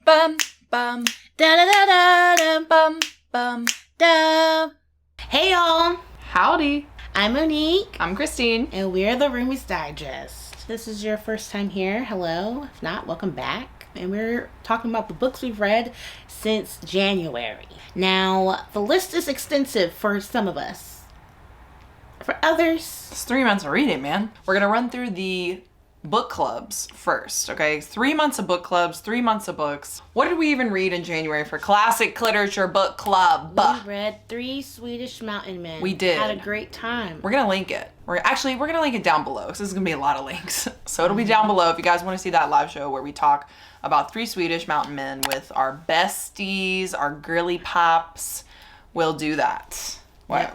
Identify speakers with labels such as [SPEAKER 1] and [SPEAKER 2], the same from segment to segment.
[SPEAKER 1] Bum, bum, da da da da da, bum, bum, da.
[SPEAKER 2] Hey y'all.
[SPEAKER 1] Howdy.
[SPEAKER 2] I'm Monique.
[SPEAKER 1] I'm Christine.
[SPEAKER 2] And we're the Roomies Digest. This is your first time here. Hello. If not, welcome back. And we're talking about the books we've read since January. Now, the list is extensive for some of us. For others,
[SPEAKER 1] It's 3 months of reading, man. We're going to run through the book clubs first, okay? 3 months of book clubs, 3 months of books. What did we even read in January for Classic Literature Book Club?
[SPEAKER 2] we read 3 Swedish Mountain Men.
[SPEAKER 1] We did.
[SPEAKER 2] Had a great time.
[SPEAKER 1] We're going to link it. We're going to link it down below because this is going to be a lot of links. So it'll be down below if you guys want to see that live show where we talk about 3 Swedish Mountain Men with our besties, our girly pops. We'll do that. Why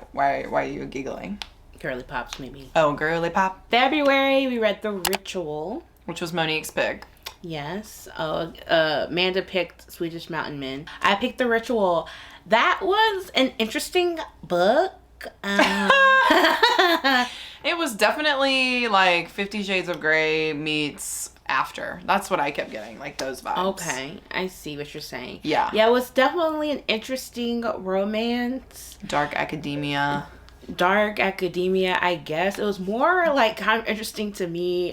[SPEAKER 1] are you giggling?
[SPEAKER 2] Girly Pops, maybe.
[SPEAKER 1] Oh, girly pop.
[SPEAKER 2] February, we read The Ritual.
[SPEAKER 1] Which was Monique's pick.
[SPEAKER 2] Yes. Amanda picked Swedish Mountain Men. I picked The Ritual. That was an interesting book.
[SPEAKER 1] It was definitely like 50 Shades of Grey meets After. That's what I kept getting, like those vibes.
[SPEAKER 2] Okay, I see what you're saying.
[SPEAKER 1] Yeah.
[SPEAKER 2] Yeah, it was definitely an interesting romance.
[SPEAKER 1] Dark academia,
[SPEAKER 2] I guess. It was more like kind of interesting to me.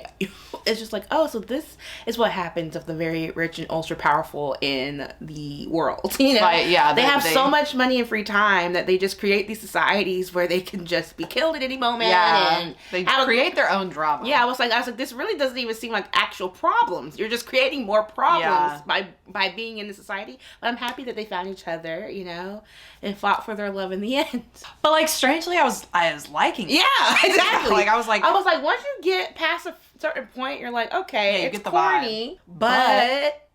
[SPEAKER 2] It's just like, oh, so this is what happens of the very rich and ultra powerful in the world. You know,
[SPEAKER 1] yeah,
[SPEAKER 2] they have so much money and free time that they just create these societies where they can just be killed at any moment.
[SPEAKER 1] Yeah,
[SPEAKER 2] and
[SPEAKER 1] they create their own drama.
[SPEAKER 2] Yeah, I was like, this really doesn't even seem like actual problems. You're just creating more problems by being in the society. But I'm happy that they found each other, you know, and fought for their love in the end.
[SPEAKER 1] But like strangely, I was liking it.
[SPEAKER 2] Yeah, exactly.
[SPEAKER 1] Like I was like
[SPEAKER 2] once you get past a certain point, you're like, okay,
[SPEAKER 1] you
[SPEAKER 2] it's
[SPEAKER 1] get the
[SPEAKER 2] corny,
[SPEAKER 1] vibe.
[SPEAKER 2] but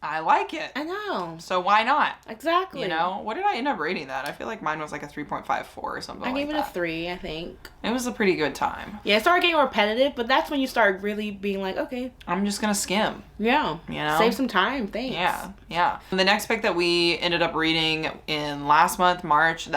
[SPEAKER 1] I like it.
[SPEAKER 2] I know.
[SPEAKER 1] So why not?
[SPEAKER 2] Exactly.
[SPEAKER 1] You know, what did I end up rating that? I feel like mine was like a 3.54 or something like that.
[SPEAKER 2] I gave it a 3, I think.
[SPEAKER 1] It was a pretty good time.
[SPEAKER 2] Yeah, it started getting repetitive, but that's when you start really being like, okay,
[SPEAKER 1] I'm just gonna skim.
[SPEAKER 2] Yeah.
[SPEAKER 1] You know?
[SPEAKER 2] Save some time, thanks.
[SPEAKER 1] Yeah. The next pick that we ended up reading in last month, March,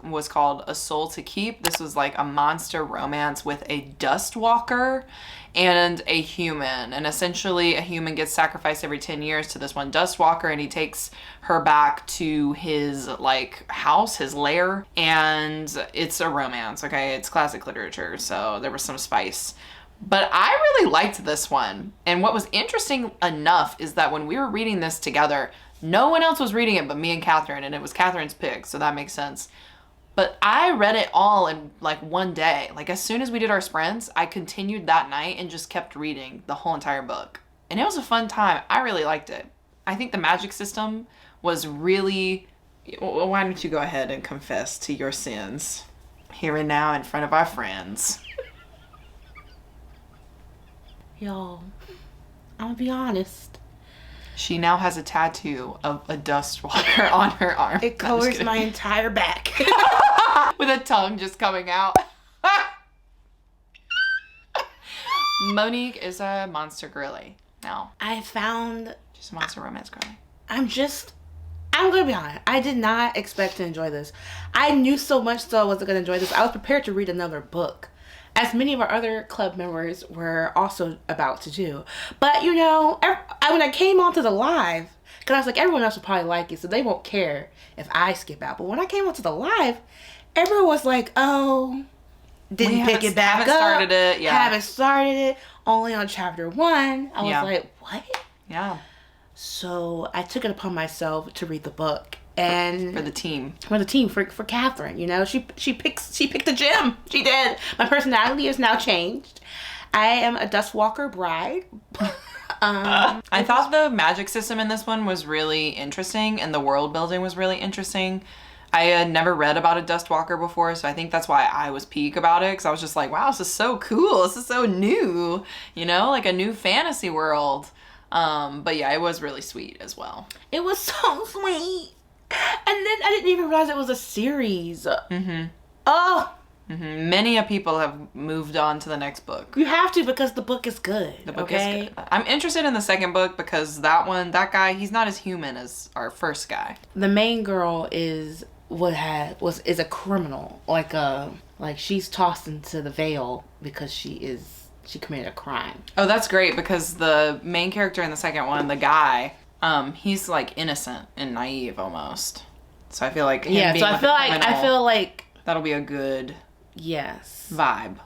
[SPEAKER 1] was called A Soul to Keep. This was like a monster romance with a dust walker and a human. And essentially a human gets sacrificed every 10 years to this one dust walker, and he takes her back to his like house, his lair, and it's a romance, okay? It's classic literature, so there was some spice. But I really liked this one. And what was interesting enough is that when we were reading this together, no one else was reading it but me and Catherine, and it was Catherine's pick, so that makes sense. But I read it all in like one day. Like as soon as we did our sprints, I continued that night and just kept reading the whole entire book. And it was a fun time. I really liked it. I think the magic system was really... Why don't you go ahead and confess to your sins here and now in front of our friends.
[SPEAKER 2] Y'all, I'm gonna be honest.
[SPEAKER 1] She now has a tattoo of a dust walker on her arm.
[SPEAKER 2] It covers my entire back.
[SPEAKER 1] With a tongue just coming out. Monique is a monster girly now.
[SPEAKER 2] She's
[SPEAKER 1] a monster romance girly.
[SPEAKER 2] I'm gonna be honest. I did not expect to enjoy this. I knew so much so I wasn't gonna enjoy this. I was prepared to read another book, as many of our other club members were also about to do. But, you know, when I came onto the live, because I was like, everyone else will probably like it, so they won't care if I skip out. But when I came onto the live, everyone was like, oh, didn't pick it back up. Haven't started it. Only on chapter 1. I was like, what?
[SPEAKER 1] Yeah.
[SPEAKER 2] So I took it upon myself to read the book. And
[SPEAKER 1] for the team,
[SPEAKER 2] for Catherine, you know, she picked the gem. She did. My personality is now changed. I am a Dustwalker bride.
[SPEAKER 1] I thought the magic system in this one was really interesting, and the world building was really interesting. I had never read about a Dustwalker before, so I think that's why I was peak about it, because I was just like, wow, this is so cool. This is so new, you know, like a new fantasy world. But yeah, it was really sweet as well.
[SPEAKER 2] It was so sweet. And then I didn't even realize it was a series.
[SPEAKER 1] Mm-hmm.
[SPEAKER 2] Oh.
[SPEAKER 1] Mm-hmm. Many people have moved on to the next book.
[SPEAKER 2] You have to, because the book is good.
[SPEAKER 1] The book is good. I'm interested in the second book because that guy, he's not as human as our first guy.
[SPEAKER 2] The main girl is a criminal. Like she's tossed into the veil because she committed a crime.
[SPEAKER 1] Oh, that's great, because the main character in the second one, the guy, He's like innocent and naive almost. So I feel like him being
[SPEAKER 2] so I feel like
[SPEAKER 1] that'll be a good
[SPEAKER 2] yes
[SPEAKER 1] vibe.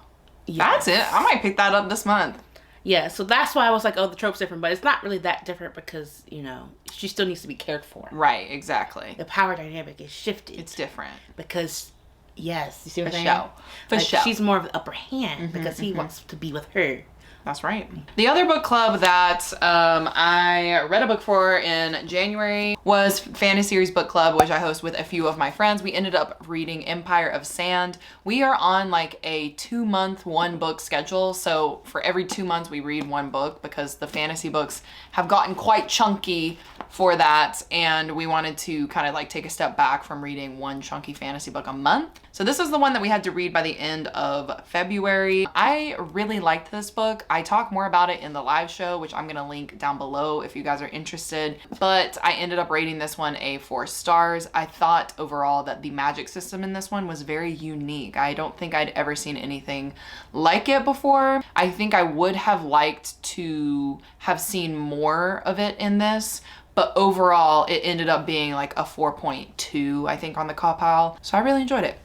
[SPEAKER 2] Yes.
[SPEAKER 1] That's it. I might pick that up this month.
[SPEAKER 2] Yeah, so that's why I was like, oh, the trope's different, but it's not really that different because, you know, she still needs to be cared for.
[SPEAKER 1] Right, exactly.
[SPEAKER 2] The power dynamic is shifted.
[SPEAKER 1] It's different.
[SPEAKER 2] Because, yes, you see what I'm saying?
[SPEAKER 1] Show. For
[SPEAKER 2] like,
[SPEAKER 1] show.
[SPEAKER 2] She's more of the upper hand because he wants to be with her.
[SPEAKER 1] That's right. The other book club that I read a book for in January was Fantasy Series Book Club, which I host with a few of my friends. We ended up reading Empire of Sand. We are on like a 2-month, 1-book schedule. So for every 2 months, we read 1 book because the fantasy books have gotten quite chunky for that. And we wanted to kind of like take a step back from reading 1 chunky fantasy book a month. So this is the one that we had to read by the end of February. I really liked this book. I talk more about it in the live show, which I'm gonna link down below if you guys are interested. But I ended up rating this one a 4 stars. I thought overall that the magic system in this one was very unique. I don't think I'd ever seen anything like it before. I think I would have liked to have seen more of it in this. But overall, it ended up being like a 4.2, I think, on the Copile. So I really enjoyed it.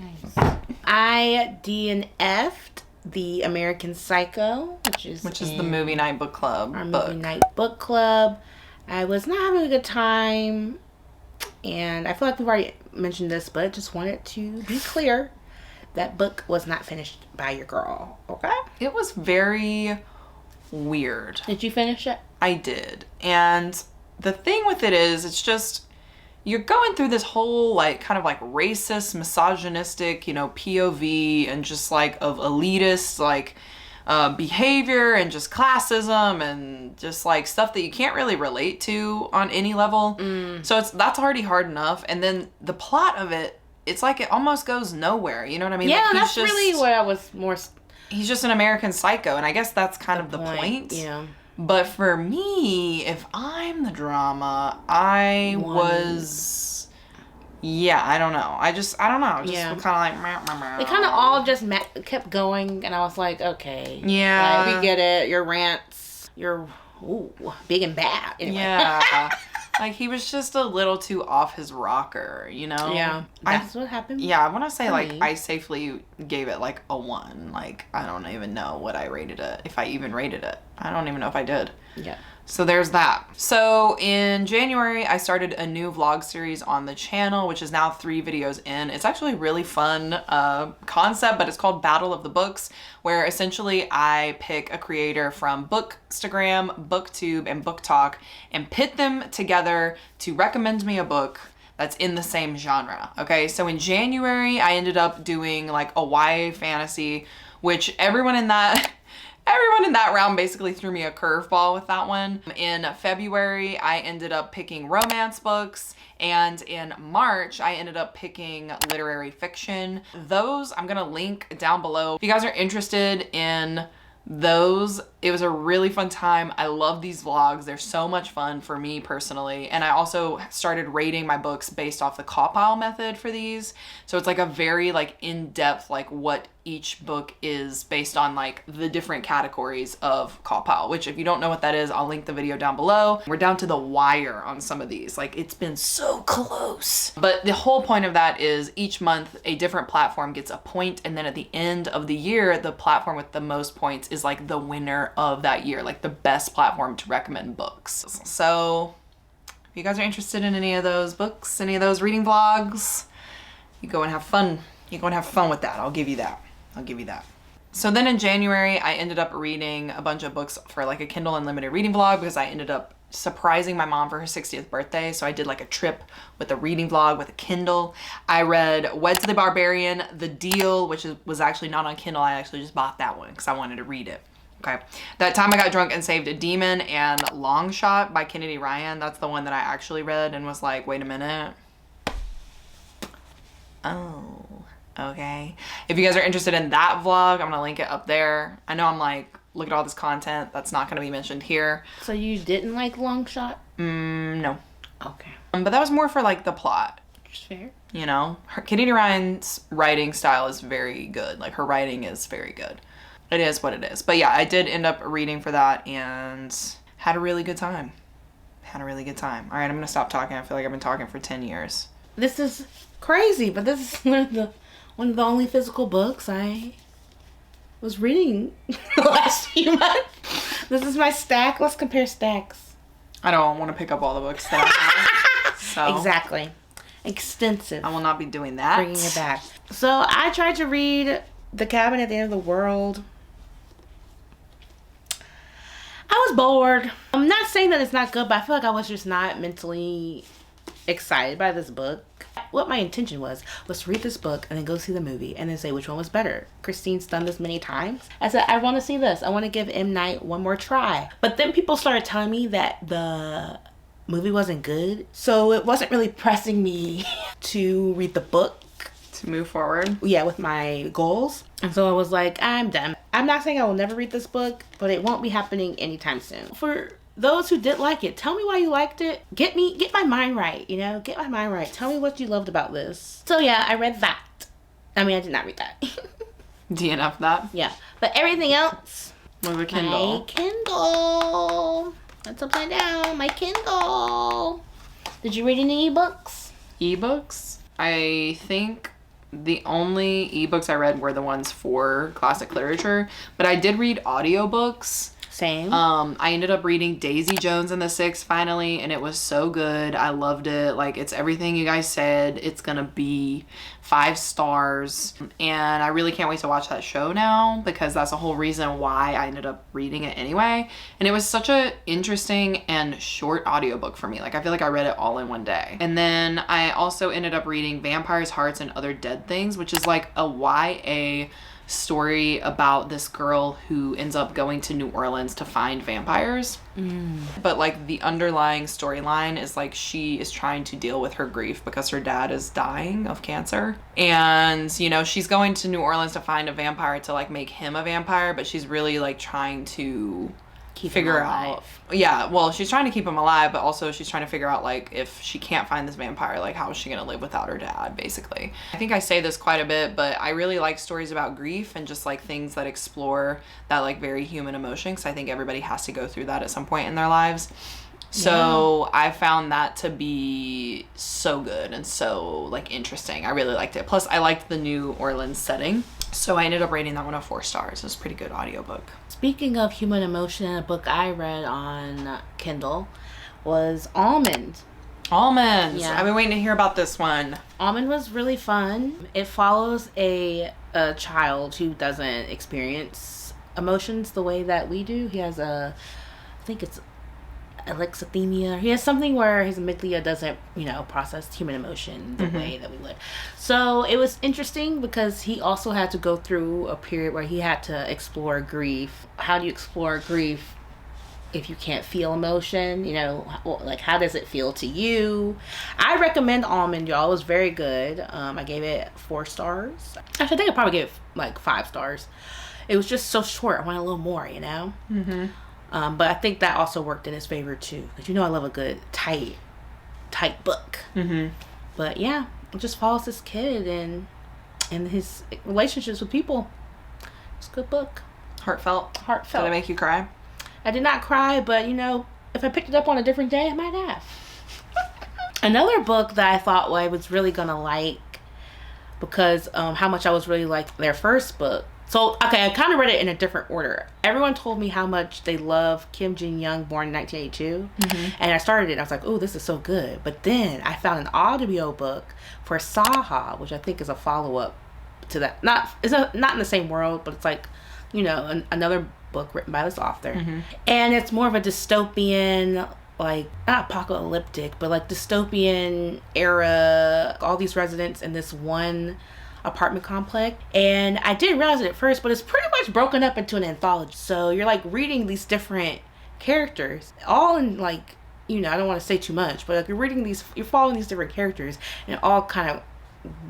[SPEAKER 2] Nice. I DNF'd the American Psycho, which is
[SPEAKER 1] the movie night book club.
[SPEAKER 2] Our movie night book club. I was not having a good time, and I feel like we've already mentioned this, but I just wanted to be clear. That book was not finished by your girl, okay?
[SPEAKER 1] It was very weird.
[SPEAKER 2] Did you finish it?
[SPEAKER 1] I did. And the thing with it is, it's just, you're going through this whole like kind of like racist, misogynistic, you know, POV and just like of elitist like behavior and just classism and just like stuff that you can't really relate to on any level. So that's already hard enough. And then the plot of it, it's like it almost goes nowhere. You know what I mean?
[SPEAKER 2] Yeah,
[SPEAKER 1] like
[SPEAKER 2] that's really what I was more...
[SPEAKER 1] He's just an American Psycho, and I guess that's kind of the point.
[SPEAKER 2] Yeah.
[SPEAKER 1] But for me, if I'm the drama, I was... Yeah, I don't know. I don't know. Just kind of like... Meh.
[SPEAKER 2] They kind of all just kept going, and I was like, okay.
[SPEAKER 1] Yeah.
[SPEAKER 2] Like, we get it. Your rants. You're big and bad. Anyway.
[SPEAKER 1] Yeah. Like, he was just a little too off his rocker, you know?
[SPEAKER 2] Yeah. That's what happened.
[SPEAKER 1] Yeah, I want to say, like, I safely gave it, like, a 1. Like, I don't even know what I rated it. If I even rated it. I don't even know if I did.
[SPEAKER 2] Yeah.
[SPEAKER 1] So there's that. So in January, I started a new vlog series on the channel, which is now 3 videos in. It's actually a really fun concept, but it's called Battle of the Books, where essentially I pick a creator from Bookstagram, Booktube, and BookTok and pit them together to recommend me a book that's in the same genre. Okay, so in January, I ended up doing like a YA fantasy, which everyone in that round basically threw me a curveball with that one. In February, I ended up picking romance books. And in March, I ended up picking literary fiction. Those I'm gonna link down below. If you guys are interested in those, it was a really fun time. I love these vlogs. They're so much fun for me personally. And I also started rating my books based off the Copile method for these. So it's like a very like in-depth, like what each book is based on like the different categories of Copile, which if you don't know what that is, I'll link the video down below. We're down to the wire on some of these. Like it's been so close. But the whole point of that is each month a different platform gets a point, and then at the end of the year, the platform with the most points is like the winner of that year, like the best platform to recommend books. So if you guys are interested in any of those books, any of those reading vlogs, you go and have fun. You go and have fun with that. I'll give you that. I'll give you that. So then in January, I ended up reading a bunch of books for like a Kindle Unlimited reading vlog because I ended up surprising my mom for her 60th birthday. So I did like a trip with a reading vlog with a Kindle. I read Wed to the Barbarian, The Deal, which was actually not on Kindle. I actually just bought that one because I wanted to read it. Okay. That Time I Got Drunk and Saved a Demon and Long Shot by Kennedy Ryan. That's the one that I actually read and was like, wait a minute. Oh, okay. If you guys are interested in that vlog, I'm going to link it up there. I know I'm like, look at all this content that's not going to be mentioned here.
[SPEAKER 2] So you didn't like Long Shot?
[SPEAKER 1] No.
[SPEAKER 2] Okay.
[SPEAKER 1] But that was more for like the plot.
[SPEAKER 2] Just fair.
[SPEAKER 1] You know, Kennedy Ryan's writing style is very good. Like her writing is very good. It is what it is. But yeah, I did end up reading for that and had a really good time. Had a really good time. All right, I'm going to stop talking. I feel like I've been talking for 10 years.
[SPEAKER 2] This is crazy, but this is one of the only physical books I was reading the last few months. This is my stack. Let's compare stacks.
[SPEAKER 1] I don't want to pick up all the books that I have. So
[SPEAKER 2] Exactly. Extensive.
[SPEAKER 1] I will not be doing that.
[SPEAKER 2] Bringing it back. So I tried to read The Cabin at the End of the World. I was bored. I'm not saying that it's not good, but I feel like I was just not mentally excited by this book. What my intention was to read this book and then go see the movie and then say which one was better. Christine's done this many times. I said, I want to see this. I want to give M. Night one more try. But then people started telling me that the movie wasn't good. So it wasn't really pressing me to read the book.
[SPEAKER 1] To move forward.
[SPEAKER 2] Yeah, with my goals. And so I was like, I'm done. I'm not saying I will never read this book, but it won't be happening anytime soon. For those who did like it, tell me why you liked it. Get my mind right, get my mind right. Tell me what you loved about this. So yeah, I read that. I mean, I did not read that.
[SPEAKER 1] DNF that.
[SPEAKER 2] Yeah. But everything else.
[SPEAKER 1] Was a Kindle.
[SPEAKER 2] My Kindle. That's upside down. My Kindle. Did you read any ebooks?
[SPEAKER 1] Ebooks? I think the only ebooks I read were the ones for classic literature, but I did read audiobooks.
[SPEAKER 2] Same.
[SPEAKER 1] I ended up reading Daisy Jones and the Six finally, and it was so good. I loved it. Like, it's everything you guys said it's gonna be. 5 stars. And I really can't wait to watch that show now, because that's the whole reason why I ended up reading it anyway. And it was such a interesting and short audiobook for me. Like, I feel like I read it all in one day. And then I also ended up reading Vampires, Hearts, and Other Dead Things, which is like a YA story about this girl who ends up going to New Orleans to find vampires. But like the underlying storyline is like she is trying to deal with her grief because her dad is dying of cancer, and she's going to New Orleans to find a vampire to like make him a vampire, but she's really like trying to figure out, she's trying to keep him alive, but also she's trying to figure out like if she can't find this vampire, like how is she gonna live without her dad, basically. I think I say this quite a bit, but I really like stories about grief and just like things that explore that like very human emotion, because I think everybody has to go through that at some point in their lives. So I found that to be so good and so like interesting. I really liked it. Plus I liked the New Orleans setting. So I ended up rating that one a 4 stars. It was a pretty good audiobook. Speaking
[SPEAKER 2] of human emotion, a book I read on Kindle was Almond.
[SPEAKER 1] Almonds.
[SPEAKER 2] Yeah.
[SPEAKER 1] I've been waiting to hear about this one.
[SPEAKER 2] Almond was really fun. It follows a child who doesn't experience emotions the way that we do. He has I think it's alexithymia. He has something where his amygdala doesn't, process human emotion the way that we would. So it was interesting because he also had to go through a period where he had to explore grief. How do you explore grief if you can't feel emotion? Like how does it feel to you? I recommend Almond, y'all. It was very good. I gave it 4 stars. Actually, I think I probably gave it like 5 stars. It was just so short. I wanted a little more, but I think that also worked in his favor too, because I love a good tight book. But yeah, it just follows this kid and his relationships with people. It's a good book.
[SPEAKER 1] Heartfelt. Did it make you cry?
[SPEAKER 2] I did not cry, but if I picked it up on a different day, I might have. Another book that I thought I was really gonna like, because how much I was really like their first book. So, okay, I kind of read it in a different order. Everyone told me how much they love Kim Jin-young, born in 1982. And I started it, and I was like, oh, this is so good. But then I found an audio book for Saha, which I think is a follow-up to that. It's not in the same world, but it's like, another book written by this author. And it's more of a dystopian, like, not apocalyptic, but like dystopian era, all these residents in this one apartment complex. And I didn't realize it at first, but it's pretty much broken up into an anthology. So you're like reading these different characters, all in like, I don't want to say too much, but like you're following these different characters, and it all kind of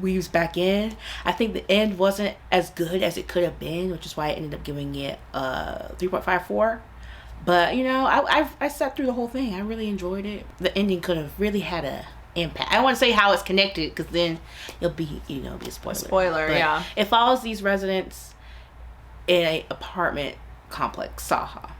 [SPEAKER 2] weaves back in. I think the end wasn't as good as it could have been, which is why I ended up giving it 3.54. But I sat through the whole thing. I really enjoyed it. The ending could have really had a impact. I don't want to say how it's connected, because then it'll be be a spoiler. But
[SPEAKER 1] yeah.
[SPEAKER 2] It follows these residents in a apartment complex, Saha.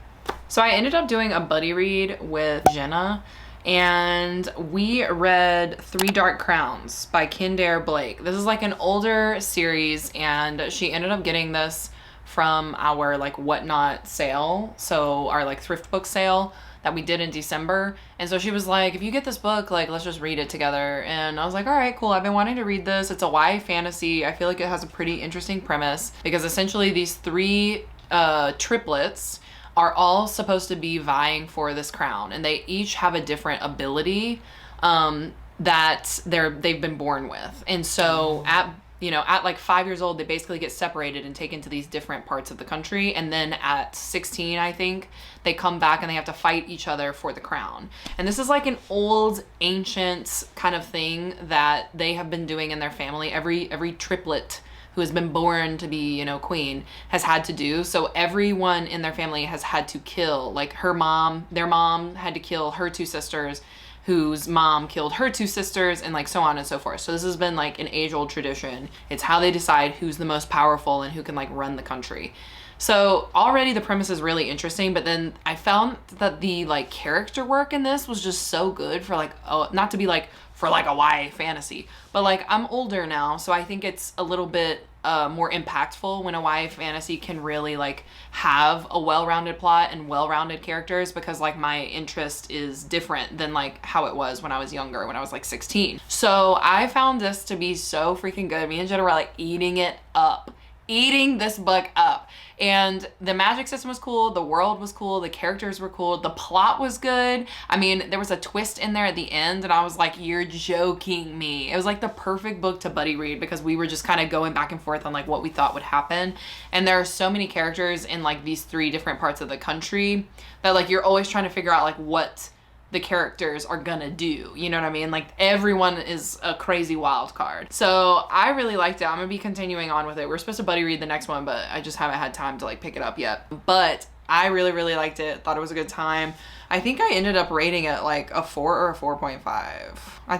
[SPEAKER 1] So I ended up doing a buddy read with Jenna, And we read Three Dark Crowns by Kendare Blake. This is like an older series, and she ended up getting this from our like Whatnot sale, so our like thrift book sale that we did in December. And so she was like, if you get this book, like, let's just read it together. And I was like, all right, cool. I've been wanting to read this. It's a YA fantasy. I feel like it has a pretty interesting premise, because essentially these three triplets are all supposed to be vying for this crown, and they each have a different ability that they've been born with. And so at like 5 years old, they basically get separated and taken to these different parts of the country. And then at 16, I think, they come back and they have to fight each other for the crown. And this is like an old, ancient kind of thing that they have been doing in their family. Every triplet who has been born to be, queen has had to do. So everyone in their family has had to kill, like their mom had to kill her two sisters, whose mom killed her two sisters, and like so on and so forth. So this has been like an age-old tradition. It's how they decide who's the most powerful and who can like run the country. So already the premise is really interesting, but then I found that the like character work in this was just so good for like, not to be like for like a YA fantasy, but like I'm older now, so I think it's a little bit more impactful when a YA fantasy can really like have a well-rounded plot and well-rounded characters, because like my interest is different than like how it was when I was younger, when I was like 16. So I found this to be so freaking good. Me and Jada were like eating this book up. And the magic system was cool, the world was cool, the characters were cool, the plot was good. I mean, there was a twist in there at the end, and I was like, you're joking me. It was like the perfect book to buddy read, because we were just kind of going back and forth on like what we thought would happen. And there are so many characters in like these three different parts of the country that like you're always trying to figure out like what the characters are gonna do, you know what I mean? Like everyone is a crazy wild card. So I really liked it. I'm gonna be continuing on with it. We're supposed to buddy read the next one, but I just haven't had time to like pick it up yet. But I really, really liked it. Thought it was a good time. I think I ended up rating it like a 4 or a 4.5. I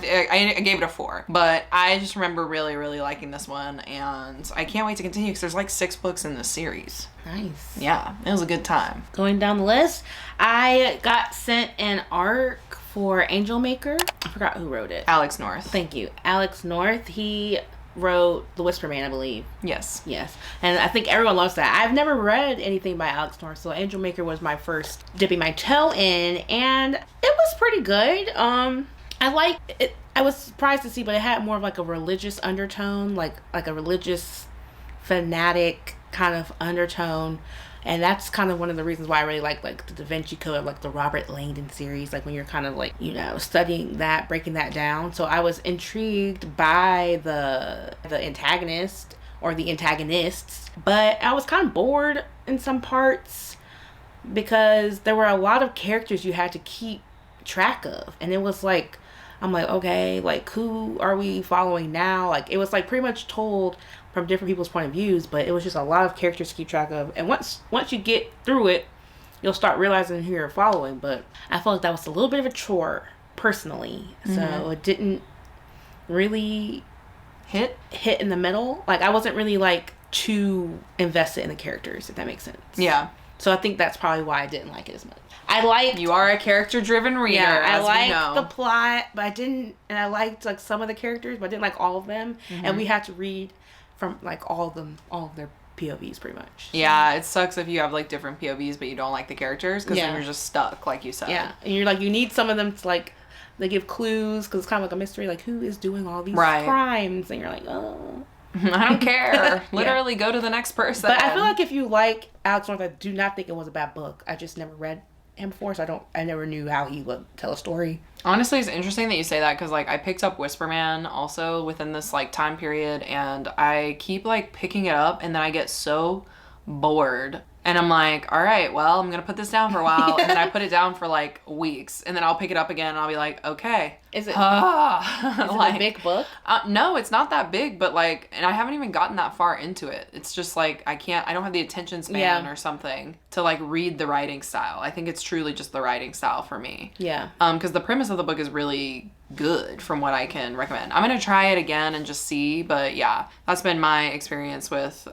[SPEAKER 1] gave it a 4, but I just remember really, really liking this one, and I can't wait to continue because there's like 6 books in this series.
[SPEAKER 2] Nice.
[SPEAKER 1] Yeah, it was a good time.
[SPEAKER 2] Going down the list, I got sent an arc for Angel Maker. I forgot who wrote it.
[SPEAKER 1] Alex North.
[SPEAKER 2] Thank you. Alex North. He wrote The Whisper Man, I believe.
[SPEAKER 1] Yes.
[SPEAKER 2] And I think everyone loves that. I've never read anything by Alex North, so Angel Maker was my first dipping my toe in, and it was pretty good. I liked it. I was surprised to see, but it had more of like a religious undertone, like a religious fanatic kind of undertone. And that's kind of one of the reasons why I really like the Da Vinci Code, like the Robert Langdon series, like when you're kind of like, studying that, breaking that down. So I was intrigued by the antagonist or the antagonists, but I was kind of bored in some parts because there were a lot of characters you had to keep track of. And it was like, I'm like, okay, like who are we following now? Like it was like pretty much told from different people's point of views, but it was just a lot of characters to keep track of. And once you get through it, you'll start realizing who you're following. But I felt like that was a little bit of a chore personally. Mm-hmm. So it didn't really hit in the middle. Like I wasn't really like too invested in the characters, if that makes sense.
[SPEAKER 1] Yeah.
[SPEAKER 2] So I think that's probably why I didn't like it as much.
[SPEAKER 1] You are a character-driven reader. Yeah, I liked
[SPEAKER 2] the plot, but I didn't, and I liked like some of the characters, but I didn't like all of them. Mm-hmm. And we had to read from like all of their POVs pretty much.
[SPEAKER 1] Yeah, it sucks if you have like different POVs, but you don't like the characters, because then you're just stuck, like you said.
[SPEAKER 2] Yeah, and you're like, you need some of them to like, they give clues, because it's kind of like a mystery, like who is doing all these crimes, and you're like, oh.
[SPEAKER 1] I don't care. Literally go to the next person.
[SPEAKER 2] But I feel like if you like Alex North, I do not think it was a bad book. I just never read him before, so I never knew how he would tell a story.
[SPEAKER 1] Honestly, it's interesting that you say that, because like I picked up Whisper Man also within this like time period, and I keep like picking it up, and then I get so bored. And I'm like, all right, well, I'm going to put this down for a while. And then I put it down for like weeks. And then I'll pick it up again and I'll be like, okay.
[SPEAKER 2] Is it like, a big book?
[SPEAKER 1] No, it's not that big. But like, and I haven't even gotten that far into it. It's just like, I don't have the attention span or something to like read the writing style. I think it's truly just the writing style for me.
[SPEAKER 2] Yeah.
[SPEAKER 1] Because the premise of the book is really good from what I can recommend. I'm going to try it again and just see. But yeah, that's been my experience with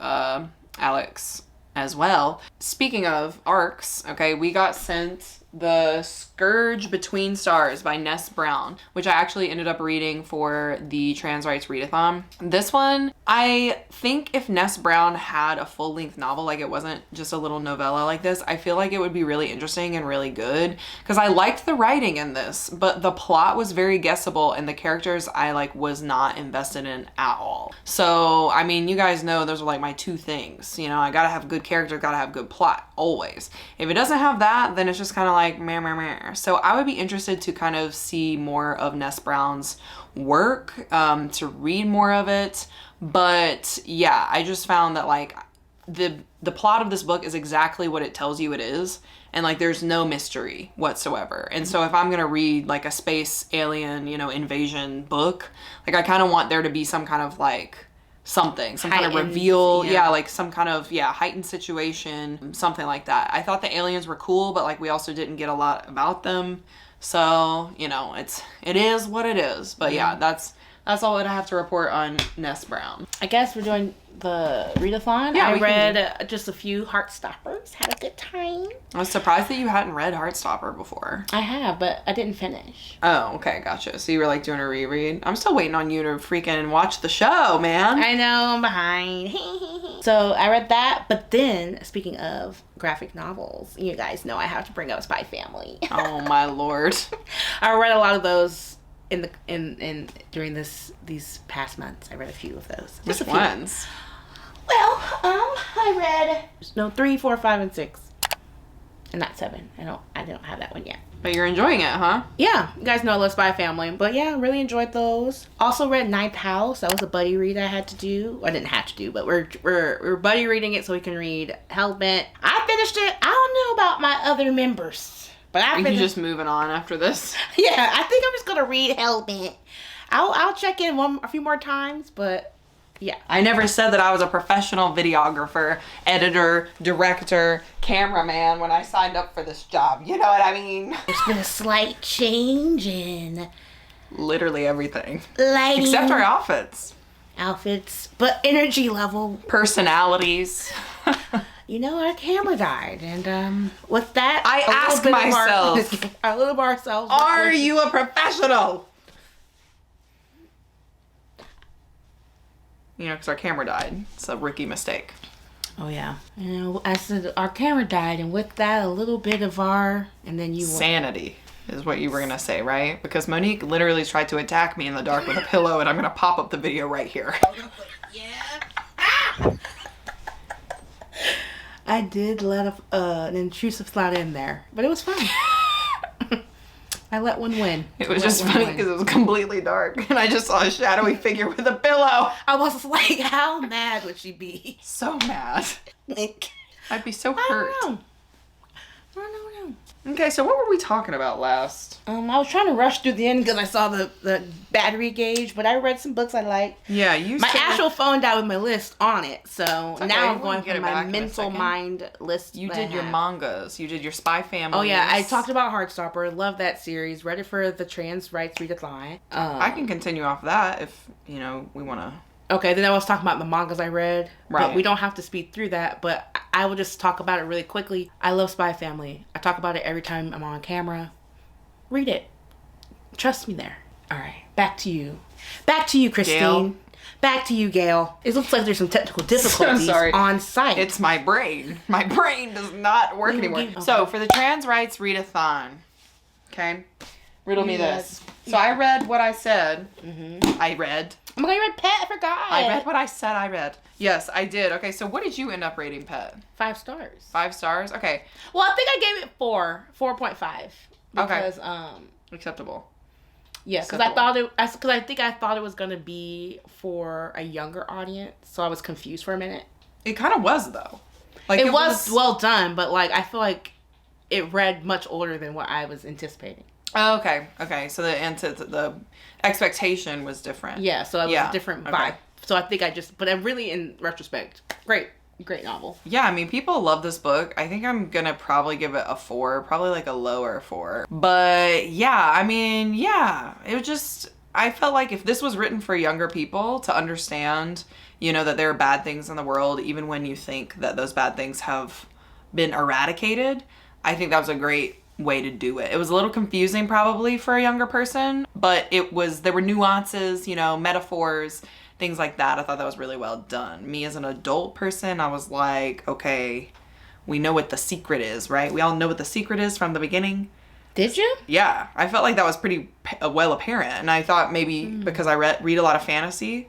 [SPEAKER 1] Alex as well. Speaking of arcs, okay, we got sent The Scourge Between Stars by Ness Brown, which I actually ended up reading for the Trans Rights Readathon. This one, I think if Ness Brown had a full-length novel, like it wasn't just a little novella like this, I feel like it would be really interesting and really good, because I liked the writing in this, but the plot was very guessable and the characters I like was not invested in at all. So, I mean, you guys know those are like my two things. You know, I gotta have good character, gotta have good plot, always. If it doesn't have that, then it's just kind of like meh, meh, meh. So I would be interested to kind of see more of Ness Brown's work, to read more of it. But yeah, I just found that like the plot of this book is exactly what it tells you it is. And like there's no mystery whatsoever. And so if I'm gonna read like a space alien, you know, invasion book, like I kind of want there to be some kind of like some kind of reveal. Yeah, like some kind of, heightened situation, something like that. I thought the aliens were cool, but like we also didn't get a lot about them. So, you know, it is what it is. But yeah, that's all that I have to report on Ness Brown.
[SPEAKER 2] I guess we're doing the readathon.
[SPEAKER 1] Yeah,
[SPEAKER 2] I read just a few Heartstoppers. Had a good time.
[SPEAKER 1] I was surprised that you hadn't read Heartstopper before.
[SPEAKER 2] I have, but I didn't finish.
[SPEAKER 1] Oh, okay, gotcha. So you were like doing a reread. I'm still waiting on you to freaking watch the show, man.
[SPEAKER 2] I know, I'm behind. So I read that, but then, speaking of graphic novels, you guys know I have to bring up Spy Family.
[SPEAKER 1] Oh my lord.
[SPEAKER 2] I read a lot of those during these past months. I read a few of those.
[SPEAKER 1] Which ones?
[SPEAKER 2] Well, I read 3, 4, 5, and 6, and not 7. I don't have that one yet.
[SPEAKER 1] But you're enjoying it, huh?
[SPEAKER 2] Yeah, you guys know I love Spy Family, but yeah, really enjoyed those. Also read Ninth House. That was a buddy read I had to do. I didn't have to do, but we're buddy reading it so we can read Hellbent. I finished it. I don't know about my other members, but I finished.
[SPEAKER 1] Are you just moving on after this?
[SPEAKER 2] Yeah, I think I'm just gonna read Hellbent. I'll check in a few more times, but yeah.
[SPEAKER 1] I never said that I was a professional videographer, editor, director, cameraman when I signed up for this job. You know what I mean?
[SPEAKER 2] There's been a slight change in
[SPEAKER 1] literally everything.
[SPEAKER 2] Lighting.
[SPEAKER 1] Except our outfits.
[SPEAKER 2] But energy level.
[SPEAKER 1] Personalities.
[SPEAKER 2] You know, our camera died, and with that,
[SPEAKER 1] I ask myself,
[SPEAKER 2] a little of ourselves.
[SPEAKER 1] Are you a professional? You know, because our camera died. It's a rookie mistake.
[SPEAKER 2] Oh, yeah. You know, I said our camera died, and with that, a little bit of and then you...
[SPEAKER 1] Sanity is what you were going to say, right? Because Monique literally tried to attack me in the dark with a pillow, and I'm going to pop up the video right here.
[SPEAKER 2] Yeah. I did let an intrusive thought in there, but it was fine. I let one win.
[SPEAKER 1] It was just funny because it was completely dark and I just saw a shadowy figure with a pillow.
[SPEAKER 2] I was like, how mad would she be?
[SPEAKER 1] So mad. I'd be so hurt.
[SPEAKER 2] I don't know.
[SPEAKER 1] Okay, so what were we talking about last?
[SPEAKER 2] I was trying to rush through the end because I saw the battery gauge, but I read some books I liked.
[SPEAKER 1] Yeah,
[SPEAKER 2] my actual phone died with my list on it, so
[SPEAKER 1] okay,
[SPEAKER 2] now I'm going for my mental mind list.
[SPEAKER 1] You did your mangas. You did your Spy Family.
[SPEAKER 2] Oh yeah, I talked about Heartstopper. Love that series. Read it for the Trans Rights Readathon.
[SPEAKER 1] I can continue off that if we want to.
[SPEAKER 2] Okay, then I was talking about the mangas I read.
[SPEAKER 1] Right.
[SPEAKER 2] But we don't have to speed through that, but I will just talk about it really quickly. I love Spy Family. I talk about it every time I'm on camera. Read it. Trust me there. All right, back to you. Back to you, Christine.
[SPEAKER 1] Gail.
[SPEAKER 2] Back to you, Gail. It looks like there's some technical difficulties on site.
[SPEAKER 1] It's my brain. My brain does not work anymore. Okay. So, for the Trans Rights Readathon, okay, riddle me this. So, I read what I said.
[SPEAKER 2] Mm-hmm.
[SPEAKER 1] I read.
[SPEAKER 2] Oh my God, I read Pet. I forgot.
[SPEAKER 1] I read what I said I read. Yes, I did. Okay, so what did you end up rating Pet?
[SPEAKER 2] 5 stars.
[SPEAKER 1] 5 stars? Okay.
[SPEAKER 2] Well, I think I gave it 4.5. Because,
[SPEAKER 1] acceptable.
[SPEAKER 2] Yeah, because I think I thought it was going to be for a younger audience, so I was confused for a minute.
[SPEAKER 1] It kind of was, though. Like
[SPEAKER 2] it was well done, but like I feel like it read much older than what I was anticipating.
[SPEAKER 1] Oh, okay. So the expectation was different.
[SPEAKER 2] Yeah, so it was a different vibe. So I think but I'm really, in retrospect, great novel. Yeah,
[SPEAKER 1] I mean, people love this book. I think I'm gonna probably give it a 4, probably like a lower 4. But yeah, I mean, it was just, I felt like if this was written for younger people to understand, that there are bad things in the world, even when you think that those bad things have been eradicated, I think that was a great way to do it. It was a little confusing probably for a younger person, but there were nuances, you know, metaphors, things like that. I thought that was really well done. Me as an adult person, I was like, okay, we know what the secret is, right? We all know what the secret is from the beginning.
[SPEAKER 2] Did you?
[SPEAKER 1] Yeah, I felt like that was pretty well apparent, and I thought maybe because I read a lot of fantasy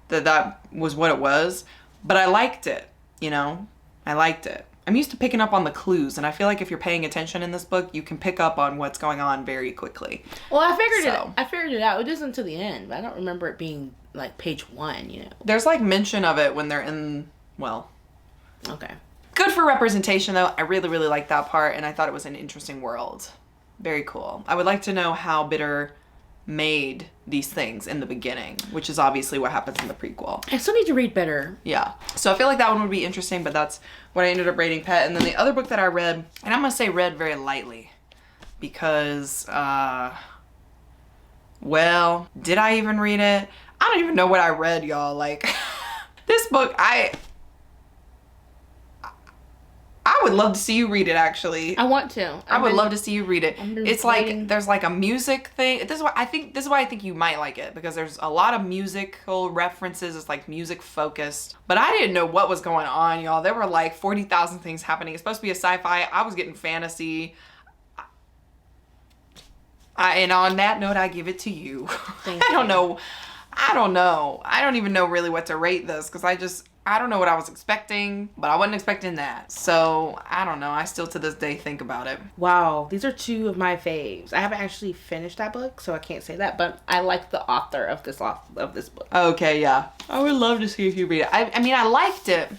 [SPEAKER 1] that was what it was, but I liked it, you know? I liked it. I'm used to picking up on the clues, and I feel like if you're paying attention in this book, you can pick up on what's going on very quickly.
[SPEAKER 2] Well, I figured it out. It isn't to the end, but I don't remember it being like page 1, you know.
[SPEAKER 1] There's like mention of it when they're in, well.
[SPEAKER 2] Okay.
[SPEAKER 1] Good for representation though. I really, really liked that part, and I thought it was an interesting world. Very cool. I would like to know how Bitter made these things in the beginning, which is obviously what happens in the prequel.
[SPEAKER 2] I still need to read Bitter.
[SPEAKER 1] Yeah. So I feel like that one would be interesting, but that's what I ended up rating Pet. And then the other book that I read, and I'm going to say read very lightly because, well, did I even read it? I don't even know what I read, y'all. Like, this book, I would love to see you read it, actually.
[SPEAKER 2] I want to.
[SPEAKER 1] I would love to see you read it. It's like there's like a music thing. This is why I think you might like it, because there's a lot of musical references. It's like music focused. But I didn't know what was going on, y'all. There were like 40,000 things happening. It's supposed to be a sci-fi. I was getting fantasy. And on that note, I give it to you. I don't know. I don't even know really what to rate this, because I don't know what I was expecting, but I wasn't expecting that. So, I don't know. I still to this day think about it.
[SPEAKER 2] Wow, these are two of my faves. I haven't actually finished that book, so I can't say that, but I like the author of this book.
[SPEAKER 1] Okay, yeah. I would love to see if you read it. I mean, I liked it,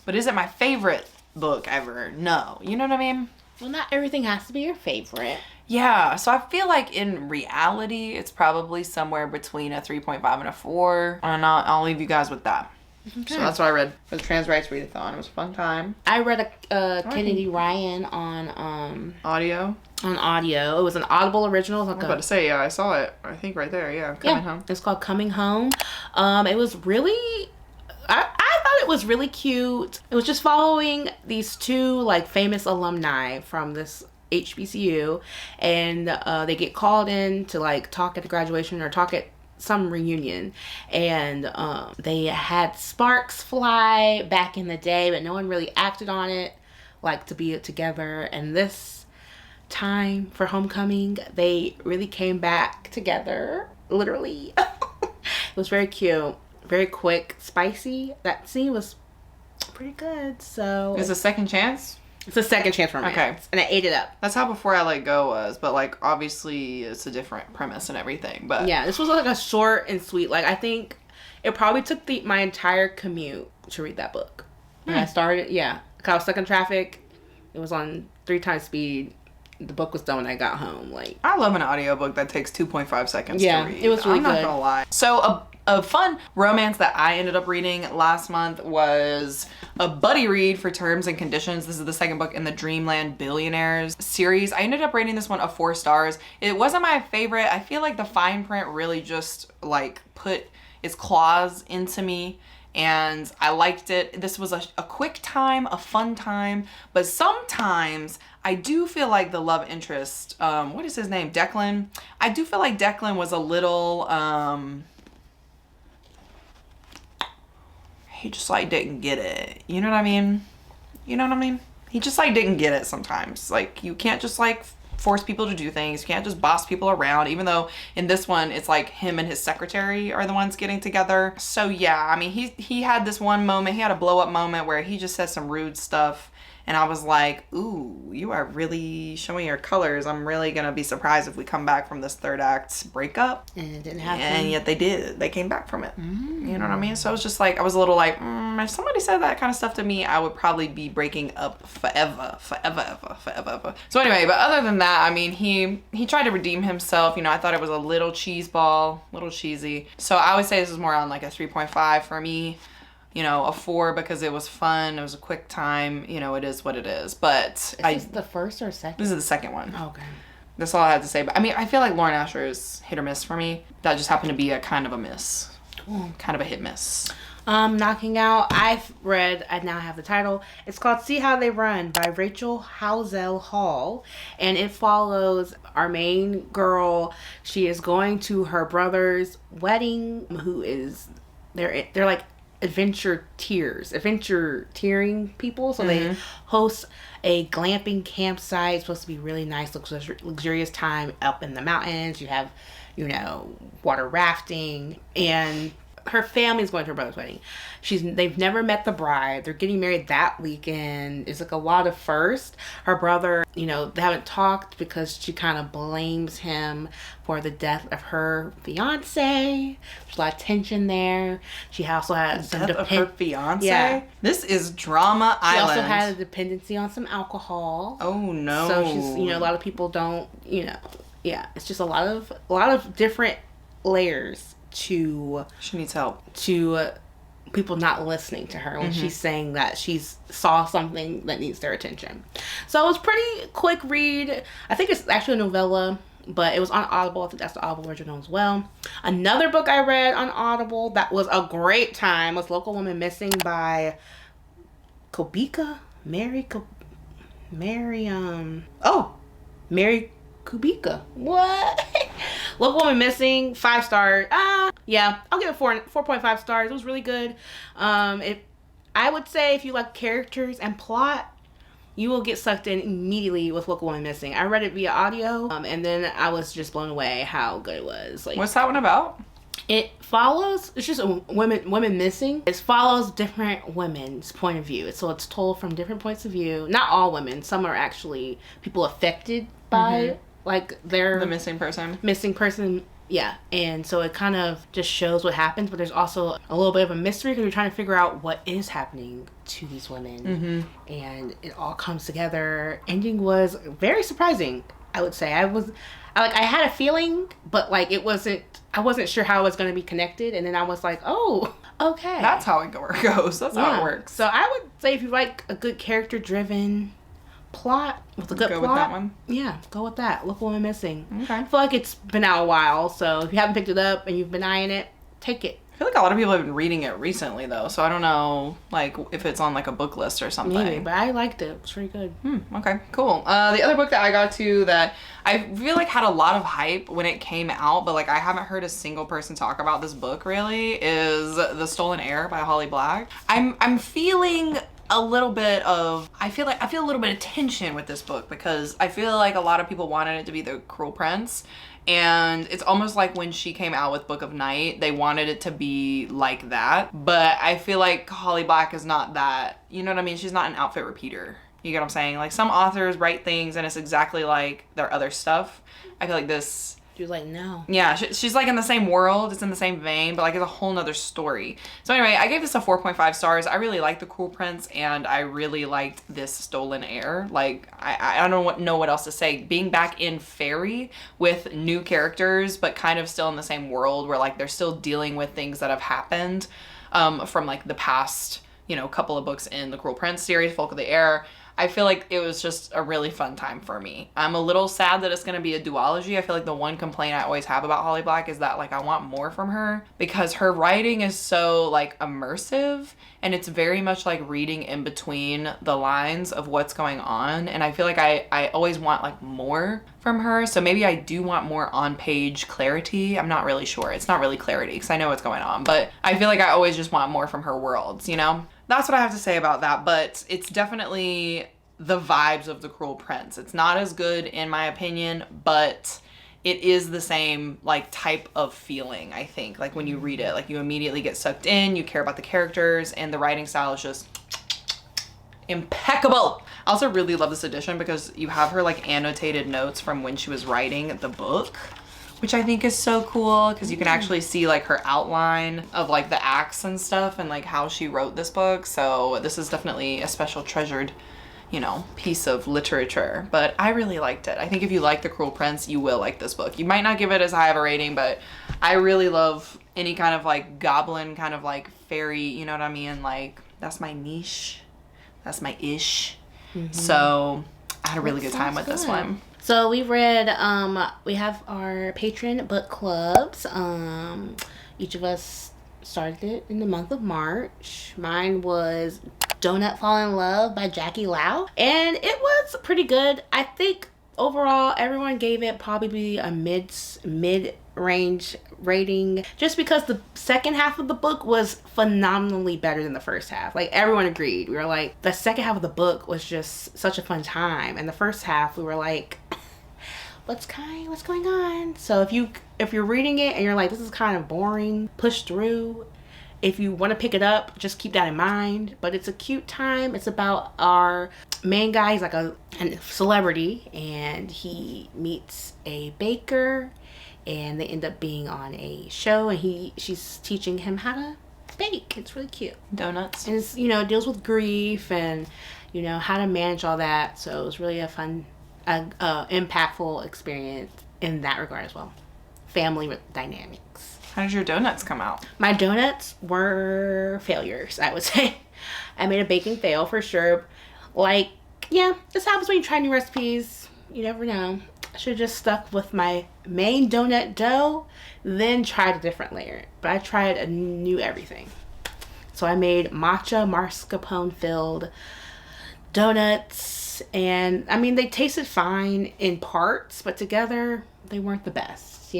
[SPEAKER 1] but is it my favorite book ever? No. You know what I mean?
[SPEAKER 2] Well, not everything has to be your favorite.
[SPEAKER 1] Yeah, so I feel like in reality, it's probably somewhere between a 3.5 and a 4. And I'll leave you guys with that. Okay. So that's what I read for the Trans Rights Readathon. It was a fun time.
[SPEAKER 2] I read a Kennedy Ryan on
[SPEAKER 1] audio.
[SPEAKER 2] On audio. It was an Audible original.
[SPEAKER 1] I was about to say, yeah, I saw it. I think right there, yeah. Coming Home.
[SPEAKER 2] It's called Coming Home. It was really... I thought it was really cute. It was just following these two like famous alumni from this HBCU, and they get called in to like talk at the graduation or talk at some reunion, and they had sparks fly back in the day, but no one really acted on it like to be together. And this time for homecoming, they really came back together, literally. It was very cute, very quick, spicy. That scene was pretty good. So
[SPEAKER 1] is a second chance?
[SPEAKER 2] It's a second chance romance. Okay. And I ate it up.
[SPEAKER 1] That's how Before I Let Go was, but like obviously it's a different premise and everything. But
[SPEAKER 2] yeah, this was like a short and sweet. Like I think it probably took my entire commute to read that book. When I started, yeah. I was stuck in traffic. It was on 3 times speed. The book was done when I got home. Like
[SPEAKER 1] I love an audiobook that takes 2.5 seconds to read.
[SPEAKER 2] It was really good.
[SPEAKER 1] I'm not gonna lie. So a fun romance that I ended up reading last month was a buddy read for Terms and Conditions. This is the second book in the Dreamland Billionaires series. I ended up rating this one a 4 stars. It wasn't my favorite. I feel like the fine print really just like put its claws into me, and I liked it. This was a quick time, a fun time, but sometimes I do feel like the love interest, what is his name? Declan. I do feel like Declan was a little, he just like didn't get it. You know what I mean? You know what I mean? He just like didn't get it sometimes. Like you can't just like force people to do things. You can't just boss people around, even though in this one it's like him and his secretary are the ones getting together. So yeah, I mean he had this one moment, he had a blow up moment where he just said some rude stuff. And I was like, ooh, you are really showing your colors. I'm really going to be surprised if we come back from this third act breakup.
[SPEAKER 2] And it didn't happen.
[SPEAKER 1] And yet they did. They came back from it. You know what I mean? So it was just like, I was a little like, if somebody said that kind of stuff to me, I would probably be breaking up forever. So anyway, but other than that, I mean, he tried to redeem himself. You know, I thought it was a little cheeseball, little cheesy. So I would say this is more on like a 3.5 for me. You know, a 4 because it was fun. It was a quick time. You know, it is what it is. But
[SPEAKER 2] is this the first or second?
[SPEAKER 1] This is the second one.
[SPEAKER 2] Okay.
[SPEAKER 1] That's all I had to say. But I mean, I feel like Lauren Asher is hit or miss for me. That just happened to be a kind of a miss. Kind of a hit miss.
[SPEAKER 2] Knocking out. I now have the title. It's called See How They Run by Rachel Housel Hall. And it follows our main girl. She is going to her brother's wedding, they're like adventure tearing people. So they host a glamping campsite. It's supposed to be really nice, luxurious time up in the mountains. You have, water rafting, and her family's going to her brother's wedding. They've never met the bride. They're getting married that weekend. It's like a lot of first. Her brother, they haven't talked because she kind of blames him for the death of her fiance. There's a lot of tension there. She also had some
[SPEAKER 1] death of her fiance.
[SPEAKER 2] Yeah,
[SPEAKER 1] this is drama island.
[SPEAKER 2] She also had a dependency on some alcohol.
[SPEAKER 1] Oh no.
[SPEAKER 2] So she's, a lot of people don't, yeah. It's just a lot of different layers to
[SPEAKER 1] she needs help
[SPEAKER 2] to people not listening to her when she's saying that she's saw something that needs their attention. So it was pretty quick read. I think it's actually a novella, but it was on Audible. I think that's the Audible original as well. Another book I read on Audible that was a great time was Local Woman Missing by Mary Kubica. What? Local Woman Missing, 5 stars. Yeah, I'll give it 4.5 stars. It was really good. I would say if you like characters and plot, you will get sucked in immediately with Local Woman Missing. I read it via audio, and then I was just blown away how good it was. Like,
[SPEAKER 1] what's that one about?
[SPEAKER 2] It follows, it's just women missing. It follows different women's point of view. So it's told from different points of view. Not all women. Some are actually people affected by the
[SPEAKER 1] missing person.
[SPEAKER 2] Yeah. And so it kind of just shows what happens, but there's also a little bit of a mystery because you're trying to figure out what is happening to these women. And it all comes together. Ending was very surprising, I would say. I had a feeling, but I wasn't sure how it was going to be connected. And then I was like, oh, okay.
[SPEAKER 1] That's how it goes. That's how it works.
[SPEAKER 2] So I would say if you like a good character-driven plot with a good plot,
[SPEAKER 1] with that one.
[SPEAKER 2] Yeah, go with that. Local Woman Missing.
[SPEAKER 1] Okay.
[SPEAKER 2] I feel like it's been out a while, so if you haven't picked it up and you've been eyeing it, take it.
[SPEAKER 1] I feel like a lot of people have been reading it recently though, so I don't know if it's on a book list or something.
[SPEAKER 2] Maybe, but I liked it. It was pretty good.
[SPEAKER 1] Okay, cool. The other book that I got to that I feel like had a lot of hype when it came out, but I haven't heard a single person talk about this book really, is The Stolen Heir by Holly Black. I'm feeling a little bit of, I feel a little bit of tension with this book because I feel like a lot of people wanted it to be The Cruel Prince. And it's almost like when she came out with Book of Night, they wanted it to be like that. But I feel like Holly Black is not that, you know what I mean? She's not an outfit repeater. You get what I'm saying? Some authors write things and it's exactly like their other stuff. I feel like this...
[SPEAKER 2] She was like, no.
[SPEAKER 1] Yeah, she's in the same world. It's in the same vein, but it's a whole nother story. So anyway, I gave this a 4.5 stars. I really liked The Cruel Prince and I really liked this Stolen Heir. I don't know what else to say. Being back in Fairy with new characters, but kind of still in the same world where they're still dealing with things that have happened from the past, couple of books in the Cruel Prince series, Folk of the Air. I feel like it was just a really fun time for me. I'm a little sad that it's going to be a duology. I feel like the one complaint I always have about Holly Black is that I want more from her because her writing is so immersive and it's very much reading in between the lines of what's going on. And I feel like I always want more from her. So maybe I do want more on-page clarity. I'm not really sure. It's not really clarity because I know what's going on, but I feel like I always just want more from her worlds, That's what I have to say about that, but it's definitely the vibes of The Cruel Prince. It's not as good in my opinion, but it is the same type of feeling, I think. When you read it, you immediately get sucked in, you care about the characters, and the writing style is just impeccable. I also really love this edition because you have her annotated notes from when she was writing the book, which I think is so cool because you can actually see her outline of the acts and stuff and how she wrote this book. So this is definitely a special treasured, piece of literature, but I really liked it. I think if you like The Cruel Prince, you will like this book. You might not give it as high of a rating, but I really love any kind of goblin kind of fairy, you know what I mean? That's my niche. That's my ish. So I had a really good time with this one.
[SPEAKER 2] So we read, we have our patron book clubs. Each of us started it in the month of March. Mine was Donut Fall in Love by Jackie Lau. And it was pretty good. I think overall everyone gave it probably a mid-range rating, just because the second half of the book was phenomenally better than the first half. Like, everyone agreed. We were like, the second half of the book was just such a fun time, and the first half we were like, what's going on? So if you're reading it and you're like, this is kind of boring, push through. If you want to pick it up, just keep that in mind. But it's a cute time. It's about our main guy. He's like a celebrity, and he meets a baker, and they end up being on a show, and she's teaching him how to bake. It's really cute.
[SPEAKER 1] Donuts.
[SPEAKER 2] And it's, deals with grief and, how to manage all that. So it was really a fun, impactful experience in that regard as well. Family dynamics.
[SPEAKER 1] How did your donuts come out?
[SPEAKER 2] My donuts were failures, I would say. I made a baking fail for sure. Like, yeah, this happens when you try new recipes. You never know. I should have just stuck with my main donut dough, then tried a different layer. But I tried a new everything. So I made matcha mascarpone filled donuts. And, I mean, they tasted fine in parts, but together they weren't the best,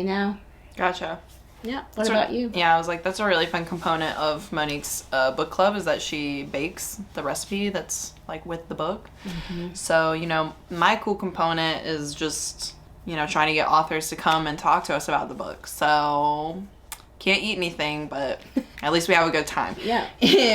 [SPEAKER 1] Gotcha.
[SPEAKER 2] Yeah. What about you?
[SPEAKER 1] Yeah, I was like, that's a really fun component of Monique's book club, is that she bakes the recipe that's like with the book. Mm-hmm. So, my cool component is just, trying to get authors to come and talk to us about the book. So can't eat anything, but at least we have a good time.
[SPEAKER 2] Yeah.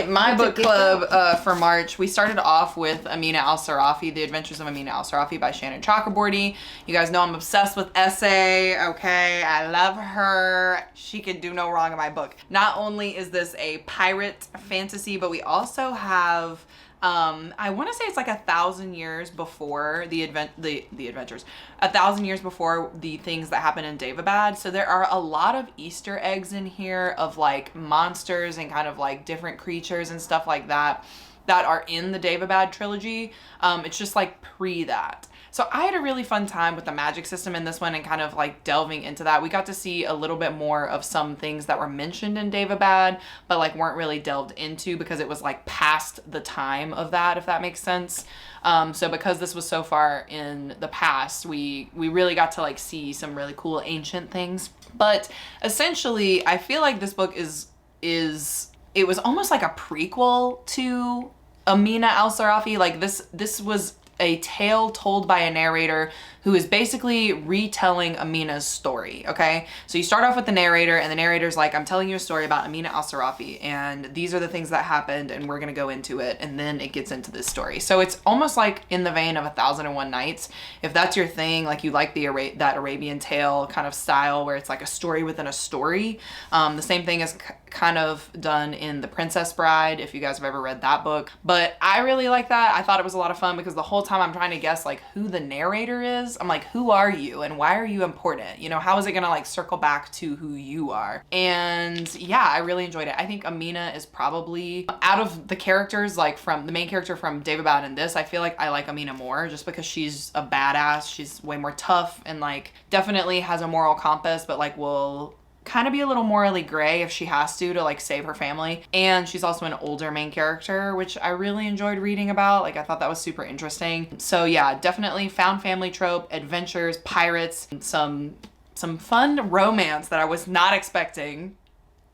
[SPEAKER 1] My book club for March, we started off with Amina Al-Sarafi, The Adventures of Amina Al-Sarafi by Shannon Chakraborty. You guys know I'm obsessed with essay, okay? I love her. She can do no wrong in my book. Not only is this a pirate fantasy, but we also have... I want to say it's like 1,000 years before the adventures, 1,000 years before the things that happen in Daevabad. So there are a lot of Easter eggs in here of like monsters and kind of like different creatures and stuff like that are in the Daevabad trilogy. It's just like pre that. So I had a really fun time with the magic system in this one and kind of like delving into that. We got to see a little bit more of some things that were mentioned in Daevabad, but like weren't really delved into because it was like past the time of that, if that makes sense. So because this was so far in the past, we really got to like see some really cool ancient things. But essentially, I feel like this book it was almost like a prequel to Amina Al-Sarafi. Like this was a tale told by a narrator who is basically retelling Amina's story, okay? So you start off with the narrator, and the narrator's like, I'm telling you a story about Amina Al-Sarafi, and these are the things that happened, and we're gonna go into it, and then it gets into this story. So it's almost like in the vein of 1001 Nights. If that's your thing, like you like that Arabian tale kind of style where it's like a story within a story. The same thing is kind of done in The Princess Bride, if you guys have ever read that book. But I really like that. I thought it was a lot of fun because the whole time I'm trying to guess like who the narrator is. I'm like, who are you and why are you important? How is it gonna like circle back to who you are? And yeah, I really enjoyed it. I think Amina is probably, out of the characters, like from the main character from Daevabad and this, I feel like I like Amina more just because she's a badass. She's way more tough and like definitely has a moral compass, but like will kind of be a little morally gray if she has to like save her family. And she's also an older main character, which I really enjoyed reading about. Like I thought that was super interesting. So yeah, definitely found family trope, adventures, pirates, some fun romance that I was not expecting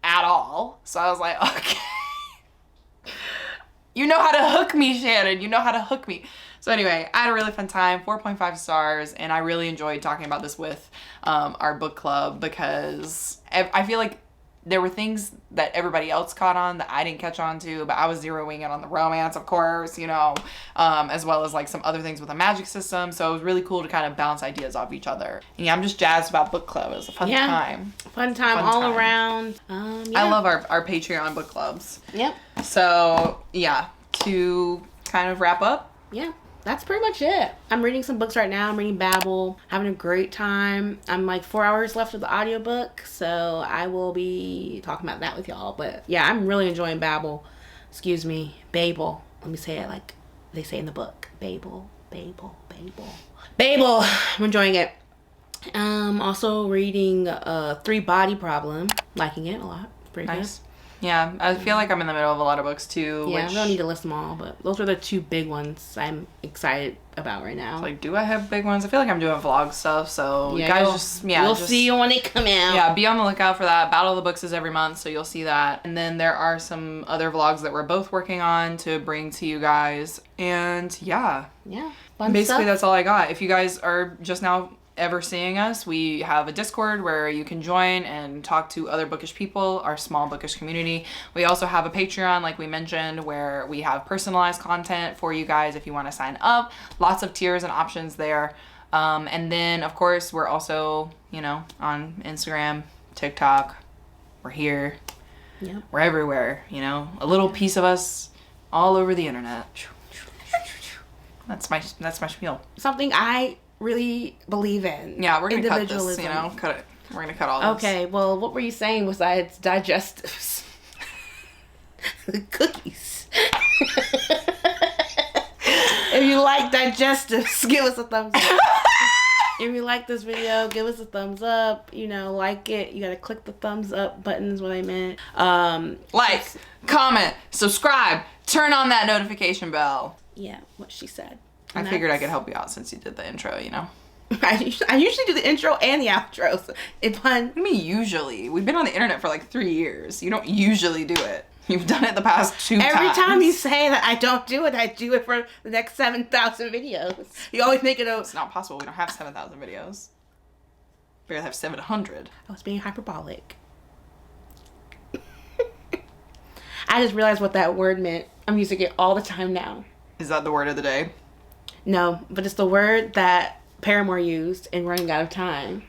[SPEAKER 1] at all. So I was like, okay. You know how to hook me, Shannon. You know how to hook me. So anyway, I had a really fun time, 4.5 stars, and I really enjoyed talking about this with our book club because I feel like there were things that everybody else caught on that I didn't catch on to, but I was zeroing in on the romance, of course, as well as like some other things with the magic system. So it was really cool to kind of bounce ideas off each other. And yeah, I'm just jazzed about book club. It was a fun time.
[SPEAKER 2] Fun time all around. Yeah.
[SPEAKER 1] I love our Patreon book clubs.
[SPEAKER 2] Yep.
[SPEAKER 1] So yeah, to kind of wrap up.
[SPEAKER 2] Yeah. That's pretty much it. I'm reading some books right now. I'm reading Babel, having a great time. I'm like 4 hours left of the audiobook, so I will be talking about that with y'all. But yeah, I'm really enjoying Babel. Excuse me, Babel. Let me say it like they say in the book. Babel, Babel, Babel. Babel. I'm enjoying it. Also reading 3 Body Problem. Liking it a lot. Pretty nice. Good.
[SPEAKER 1] Yeah, I feel like I'm in the middle of a lot of books too.
[SPEAKER 2] Yeah,
[SPEAKER 1] which,
[SPEAKER 2] I don't need to list them all, but those are the 2 big ones I'm excited about right now.
[SPEAKER 1] like, do I have big ones? I feel like I'm doing vlog stuff, so
[SPEAKER 2] yeah,
[SPEAKER 1] guys
[SPEAKER 2] you'll see when they come out.
[SPEAKER 1] Yeah, be on the lookout for that. Battle of the Books is every month, so you'll see that. And then there are some other vlogs that we're both working on to bring to you guys. And yeah.
[SPEAKER 2] Yeah.
[SPEAKER 1] Basically, that's all I got. If you guys are just now ever seeing us, we have a Discord where you can join and talk to other bookish people, our small bookish community. We also have a Patreon, like we mentioned, where we have personalized content for you guys if you want to sign up. Lots of tiers and options there. And then, of course, we're also, you know, on Instagram, TikTok. We're here.
[SPEAKER 2] Yep.
[SPEAKER 1] We're everywhere, you know. A little piece of us all over the internet. That's my spiel.
[SPEAKER 2] Something I really believe in.
[SPEAKER 1] Yeah, we're gonna cut this, you know, cut it. We're gonna cut all this.
[SPEAKER 2] Okay, well, what were you saying besides digestives? The cookies. If you like digestives, give us a thumbs up. If you like this video, give us a thumbs up. You know, like it. You gotta click the thumbs up button is what I meant.
[SPEAKER 1] Like, comment, subscribe, turn on that notification bell.
[SPEAKER 2] Yeah, what she said.
[SPEAKER 1] I figured I could help you out since you did the intro, you know.
[SPEAKER 2] I usually do the intro and the outro. So
[SPEAKER 1] I mean, usually. We've been on the internet for like 3 years. You don't usually do it. You've done it the past 2 times.
[SPEAKER 2] Every time you say that I don't do it, I do it for the next 7,000 videos. You always make it a...
[SPEAKER 1] It's not possible. We don't have 7,000 videos. We barely have 700.
[SPEAKER 2] I was being hyperbolic. I just realized what that word meant. I'm using it all the time now.
[SPEAKER 1] Is that the word of the day?
[SPEAKER 2] No, but it's the word that Paramore used in Running Out of Time.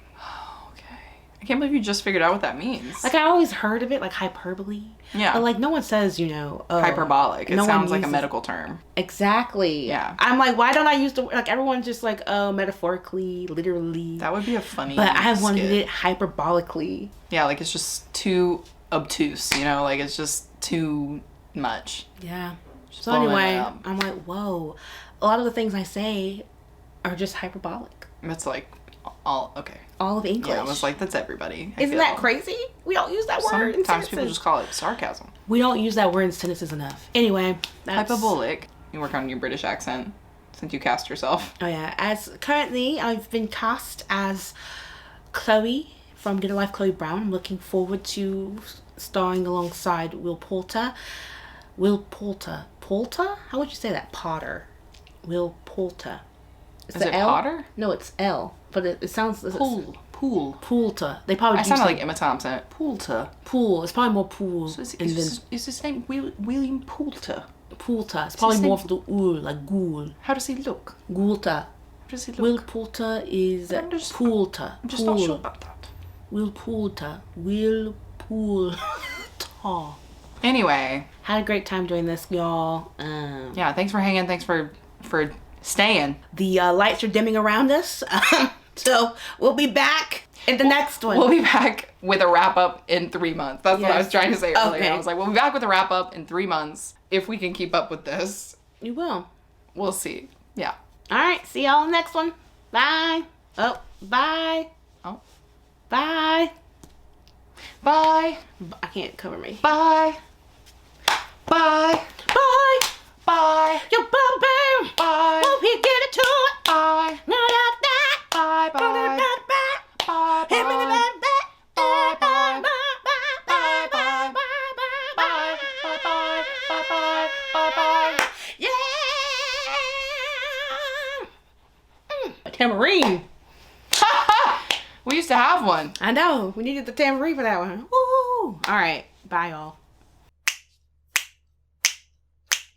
[SPEAKER 1] Okay. I can't believe you just figured out what that means.
[SPEAKER 2] Like, I always heard of it, like hyperbole.
[SPEAKER 1] Yeah.
[SPEAKER 2] But, like, no one says, you know...
[SPEAKER 1] hyperbolic. It
[SPEAKER 2] no
[SPEAKER 1] sounds like a medical term.
[SPEAKER 2] Exactly.
[SPEAKER 1] Yeah.
[SPEAKER 2] I'm like, why don't I use the... Like, everyone's just like, oh, metaphorically, literally.
[SPEAKER 1] That would be a funny
[SPEAKER 2] But I wanted
[SPEAKER 1] skit.
[SPEAKER 2] it hyperbolically.
[SPEAKER 1] Yeah, like, it's just too obtuse, you know? Like, it's just too much.
[SPEAKER 2] Yeah.
[SPEAKER 1] Just
[SPEAKER 2] So anyway, I'm like, whoa. A lot of the things I say are just hyperbolic.
[SPEAKER 1] It's like, all, okay.
[SPEAKER 2] All of English.
[SPEAKER 1] Yeah, I was like, that's everybody.
[SPEAKER 2] Isn't that crazy? We don't use that word in
[SPEAKER 1] Sometimes
[SPEAKER 2] sentences.
[SPEAKER 1] people just call it sarcasm.
[SPEAKER 2] We don't use that word in sentences enough. Anyway, that's...
[SPEAKER 1] Hyperbolic. You work on your British accent since you cast yourself.
[SPEAKER 2] Oh yeah. As currently, I've been cast as Chloe from Get a Life, Chloe Brown. I'm looking forward to starring alongside Will Poulter. Poulter? How would you say that? Potter. Will Poulter.
[SPEAKER 1] Is it L? Potter?
[SPEAKER 2] No, it's L. But it sounds... Poulter. They probably...
[SPEAKER 1] I sounded like Emma Thompson. Poulter.
[SPEAKER 2] Pool. It's probably more pool.
[SPEAKER 1] So is his name William Poulter?
[SPEAKER 2] Poulter. It's probably more of the ool, like ghoul.
[SPEAKER 1] How does he look?
[SPEAKER 2] Ghoulter.
[SPEAKER 1] How does he look?
[SPEAKER 2] Will Poulter is Poulter.
[SPEAKER 1] I'm just not sure about that.
[SPEAKER 2] Will Poulter. Will Poulter.
[SPEAKER 1] Anyway.
[SPEAKER 2] Had a great time doing this, y'all.
[SPEAKER 1] Yeah, thanks for hanging. Thanks for staying.
[SPEAKER 2] The lights are dimming around us. So we'll be back in the next one.
[SPEAKER 1] We'll be back with a wrap up in 3 months. That's what I was trying to say earlier. Okay. I was like, we'll be back with a wrap up in 3 months if we can keep up with this.
[SPEAKER 2] You will.
[SPEAKER 1] We'll see. Yeah.
[SPEAKER 2] All right. See y'all in the next one. Bye. Oh, bye.
[SPEAKER 1] Oh.
[SPEAKER 2] Bye.
[SPEAKER 1] Bye.
[SPEAKER 2] I can't cover me.
[SPEAKER 1] Bye. Bye.
[SPEAKER 2] Bye.
[SPEAKER 1] Bye.
[SPEAKER 2] Yo, bum, bam.
[SPEAKER 1] Bye.
[SPEAKER 2] Won't we get it to it?
[SPEAKER 1] Bye.
[SPEAKER 2] No, not that.
[SPEAKER 1] Bye. Bye. Bye. Bye.
[SPEAKER 2] Hit me back.
[SPEAKER 1] Bye. Bye.
[SPEAKER 2] Bye. Bye.
[SPEAKER 1] Bye.
[SPEAKER 2] Yeah. A tambourine.
[SPEAKER 1] We used to have one.
[SPEAKER 2] I know. We needed the tambourine for that one. Woo! All right. Bye, y'all.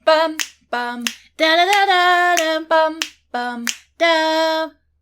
[SPEAKER 1] Bum bum
[SPEAKER 2] Da da da da da
[SPEAKER 1] bum bum
[SPEAKER 2] da.